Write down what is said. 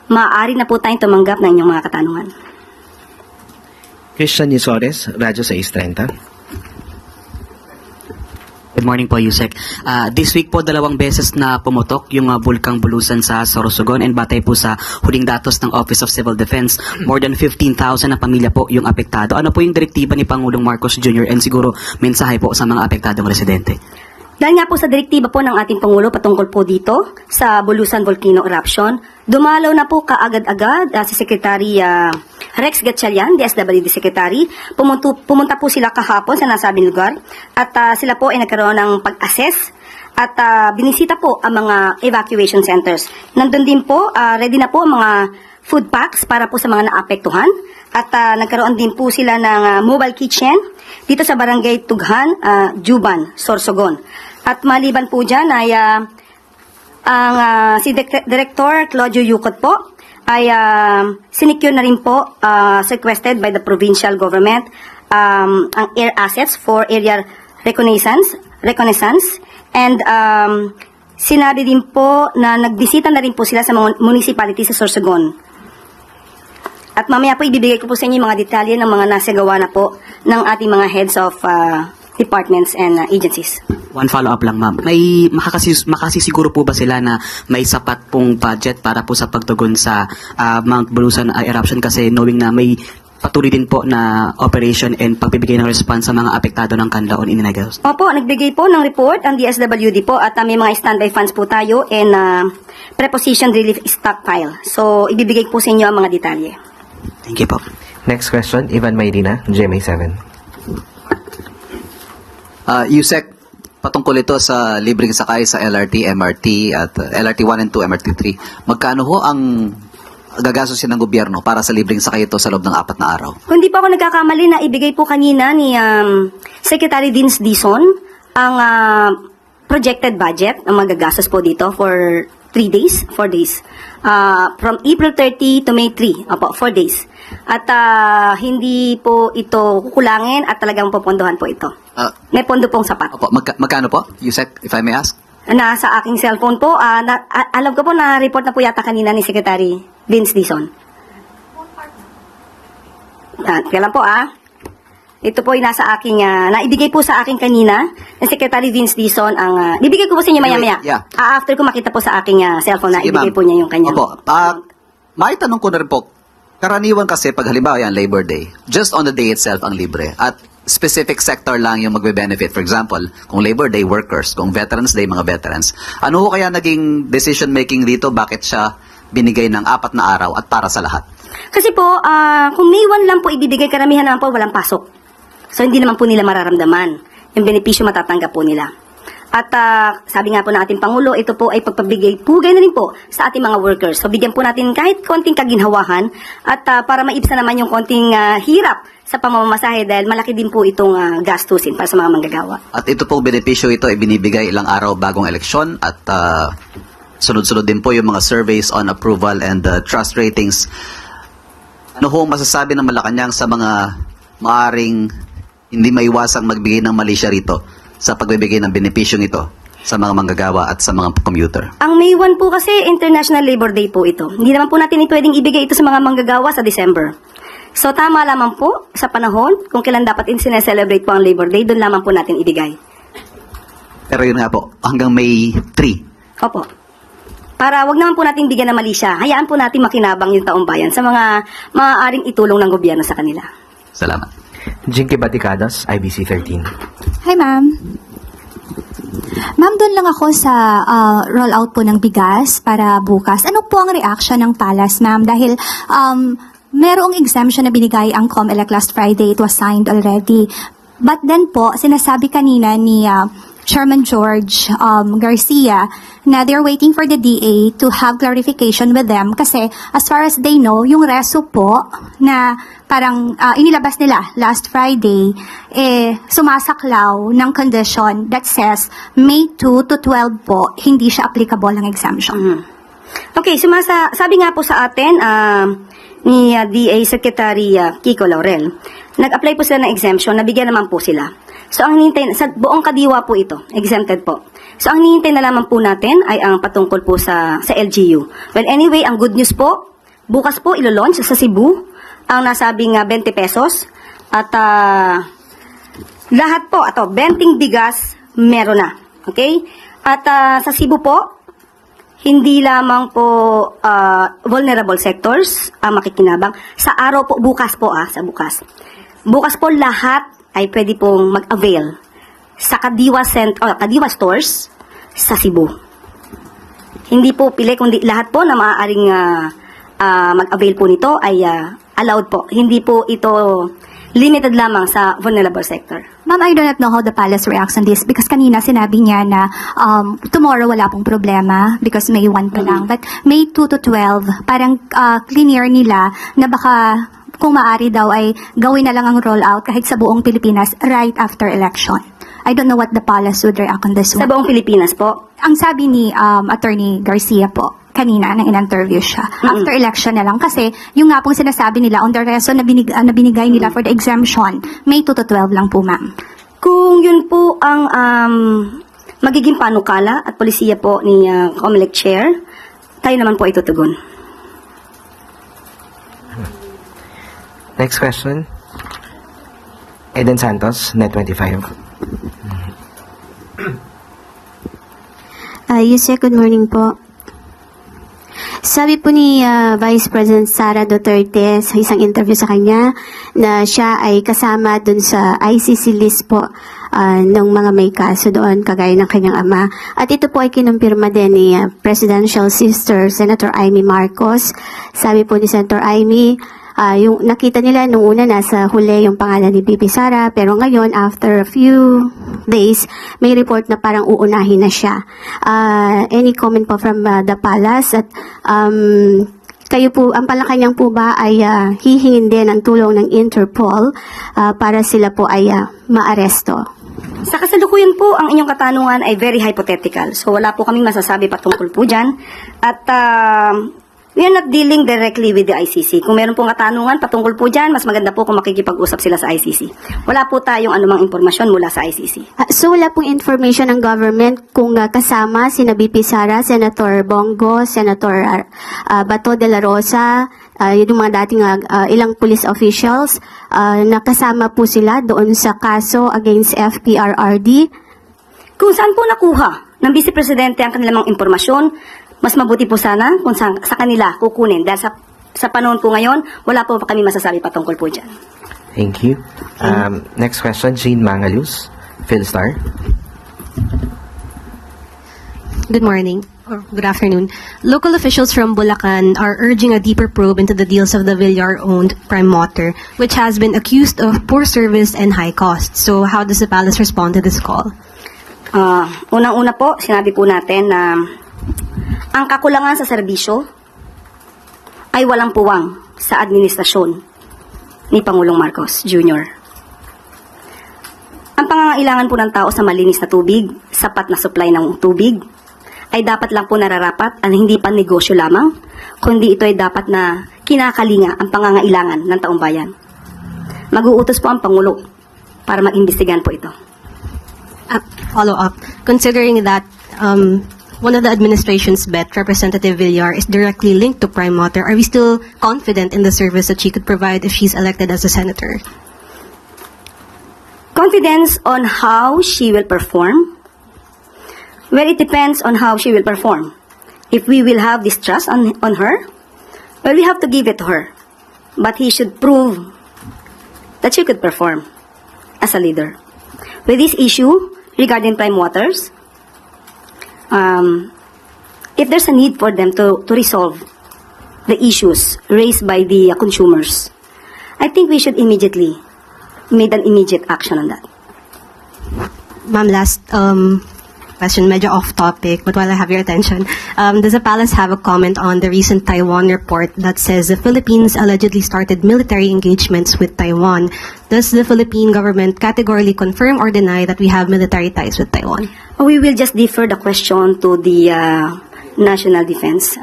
maaari na po tayong tumanggap ng inyong mga katanungan. Christian Yusores, Radyo 630. Good morning po, Yusek. This week po, 2 beses na pumutok yung bulkang Bulusan sa Sorsogon, and batay po sa huling datos ng Office of Civil Defense, more than 15,000 na pamilya po yung apektado. Ano po yung direktiba ni Pangulong Marcos Jr. and siguro mensahe po sa mga apektadong residente? Dahil nga po sa direktiba po ng ating Pangulo patungkol po dito sa Bulusan Volcano Eruption, dumalaw na po kaagad-agad si Secretary Rex Gatchalian, DSWD Secretary. Pumunta po sila kahapon sa nasabing lugar at sila po ay nagkaroon ng pag-assess at binisita po ang mga evacuation centers. Nandun din po, ready na po ang mga food packs para po sa mga naapektuhan at nagkaroon din po sila ng mobile kitchen dito sa Barangay Tughan, Juban, Sorsogon. At maliban po dyan ay si Director Claudio Yucot po ay sinecure na rin po, sequestered by the provincial government ang air assets for area reconnaissance and sinabi din po na nagbisita na rin po sila sa mga municipality sa Sorsogon. At mamaya po ibibigay ko po sa inyo yung mga detalye ng mga nasagawa na po ng ating mga heads of departments and agencies. One follow-up lang, ma'am. May makasisiguro po ba sila na may sapat pong budget para po sa pagtugon sa Mount Bulusan eruption, kasi knowing na may patuloy din po na operation and pagbibigay ng response sa mga apektado ng Canlaon in Negros? Opo, nagbigay po ng report ang DSWD po at may mga standby funds po tayo and preposition relief stockpile. So, ibibigay po sa inyo ang mga detalye. Thank you po. Next question, Ivan Mayrina, GMA7. Yusek, patungkol ito sa libreng sakay sa LRT, MRT at LRT 1 and 2, MRT 3. Magkano ho ang gagastusin ng gobyerno para sa libreng sakay ito sa loob ng 4 na araw? Kung di po ako nagkakamali, na ibigay po kanina ni Secretary Vince Dizon ang projected budget ang magagastos po dito for 4 days. From April 30 to May 3, opo, 4 days. At hindi po ito kukulangin at talagang popondohan po ito. May pondo pong sapat. Opo, magkano po, Yusek, if I may ask? Nasa aking cellphone po, alam ko po na report na po yata kanina ni Secretary Vince Dizon. Kailan po ito po ay nasa aking, naibigay po sa akin kanina ng Secretary Vince Dizon ang, bibigay ko po sa inyo maya-maya. Yeah. After ko makita po sa aking cellphone na Sige, ibigay ma'am. po niya yung kanyang. Opo, maitanong ko na rin po, karaniwan kasi pag halimbawa yan, Labor Day, just on the day itself ang libre. At specific sector lang yung magbe-benefit. For example, kung Labor Day, workers. Kung Veterans Day, mga veterans. Ano ho kaya naging decision-making dito? Bakit siya binigay ng 4 na araw at para sa lahat? Kasi po, kung May 1 lang po ibibigay, karamihan naman po walang pasok. So, hindi naman po nila mararamdaman yung benepisyo matatanggap po nila. At sabi nga po ng ating Pangulo, ito po ay pagpabigay pugay na rin po sa ating mga workers. So, bigyan po natin kahit konting kaginhawahan at para maibsan naman yung konting hirap sa pamamasahe dahil malaki din po itong gastusin para sa mga manggagawa. At ito pong benepisyo ito ay binibigay ilang araw bagong eleksyon at sunod-sunod din po yung mga surveys on approval and trust ratings. Ano ho masasabi ng Malacanang sa mga maaring hindi maiwasang magbigay ng mali siya rito sa pagbibigay ng benepisyong ito sa mga manggagawa at sa mga commuter? Ang May 1 po kasi International Labor Day po ito. Hindi naman po natin pwedeng ibigay ito sa mga manggagawa sa December. So tama lamang po sa panahon kung kailan dapat sineselebrate po ang Labor Day, doon lamang po natin ibigay. Pero yun nga po, hanggang May 3. Opo. Para wag naman po natin bigyan ng mali siya. Hayaan po natin makinabang yung taong bayan sa mga maaaring itulong ng gobyerno sa kanila. Salamat. Jinky Baticadas, IBC 13. Hi, ma'am. Ma'am, doon lang ako sa rollout po ng bigas para bukas. Ano po ang reaction ng Palas, ma'am? Dahil merong exemption na binigay ang COMELEC last Friday. It was signed already. But then po, sinasabi kanina ni Chairman George Garcia na they're waiting for the DA to have clarification with them kasi as far as they know, yung reso po na parang inilabas nila last Friday, sumasaklaw ng condition that says May 2 to 12 po, hindi siya applicable ng exemption. Okay, sabi nga po sa atin ni DA Secretary Kiko Laurel, nag-apply po sila ng exemption, nabigyan naman po sila. So, ang hinihintay, sa buong kadiwa po ito, exempted po. So, ang hinihintay na lamang po natin ay ang patungkol po sa LGU. Well, anyway, ang good news po, bukas po ilo-launch sa Cebu ang nasabing 20 pesos. At lahat po, 20 bigas, meron na. Okay? At sa Cebu po, hindi lamang po vulnerable sectors ang makikinabang. Sa araw po, bukas po sa bukas. Bukas po lahat ay pwede pong mag-avail sa Kadiwa stores sa Cebu. Hindi po pili, kundi lahat po na maaaring mag-avail po nito ay allowed po. Hindi po ito limited lamang sa vulnerable sector. Ma'am, I do not know how the palace reacts on this because kanina sinabi niya na tomorrow wala pong problema because May 1 pa lang. But May 2 to 12, parang clear nila na baka kung maaari daw ay gawin na lang ang rollout kahit sa buong Pilipinas right after election. I don't know what the palace would react on this Sa one. buong Pilipinas po. Ang sabi ni Attorney Garcia po, kanina nang in-interview siya. After election na lang kasi yung nga pong sinasabi nila on the reso na binigay nila for the exemption, May 2 to 12 lang po, ma'am. Kung yun po ang magiging panukala at polisiya po ni COMELEC Chair, tayo naman po itutugon. Next question. Eden Santos, Net25. Yes, good morning po. Sabi po ni Vice President Sara Duterte sa isang interview sa kanya na siya ay kasama dun sa ICC list po ng mga may kaso doon kagaya ng kanyang ama. At ito po ay kinumpirma din ni Presidential Sister Senator Amy Marcos. Sabi po ni Senator Amy, yung nakita nila nung una nasa huli yung pangalan ni Bibi Sara, pero ngayon after a few days may report na parang uunahin na siya. Any comment po from the palace at kayo po, ang palakanyang po ba ay hihingin din ng tulong ng Interpol para sila po ay maaresto? Sa kasalukuyan po, ang inyong katanungan ay very hypothetical. So wala po kaming masasabi patungkol po dyan. At we are not dealing directly with the ICC. Kung meron pong katanungan patungkol po dyan, mas maganda po kung makikipag-usap sila sa ICC. Wala po tayong anumang impormasyon mula sa ICC. So wala pong information ng government kung kasama sina BP Sara, Senator Bongo, Senator Bato de la Rosa, yung mga dating ilang police officials, nakasama po sila doon sa kaso against FPRRD. Kung saan po nakuha ng Vice Presidente ang kanilang mga impormasyon, mas mabuti po sana kung sa kanila kukunin. Dahil sa panahon po ngayon, wala po kami masasabi patungkol po dyan. Thank you. Next question, Jean Mangalus, Philstar. Good morning, or good afternoon. Local officials from Bulacan are urging a deeper probe into the deals of the Villar-owned Prime Water, which has been accused of poor service and high costs. So how does the palace respond to this call? Unang-una po, sinabi po natin na ang kakulangan sa serbisyo ay walang puwang sa administrasyon ni Pangulong Marcos Jr. Ang pangangailangan po ng tao sa malinis na tubig, sapat na supply ng tubig, ay dapat lang po nararapat at hindi pa negosyo lamang, kundi ito ay dapat na kinakalinga ang pangangailangan ng taong bayan. Mag-uutos po ang Pangulo para mag-imbestigahan po ito. Follow up. Considering that one of the administration's bet, Representative Villar, is directly linked to Prime Water, are we still confident in the service that she could provide if she's elected as a senator? Confidence on how she will perform? Well, it depends on how she will perform. If we will have this trust on her, well, we have to give it to her. But he should prove that she could perform as a leader. With this issue regarding Prime Waters, if there's a need for them to resolve the issues raised by the consumers, I think we should immediately make an immediate action on that. Ma'am, last question, medyo off topic, but while I have your attention, does the palace have a comment on the recent Taiwan report that says the Philippines allegedly started military engagements with Taiwan? Does the Philippine government categorically confirm or deny that we have military ties with Taiwan? We will just defer the question to the National Defense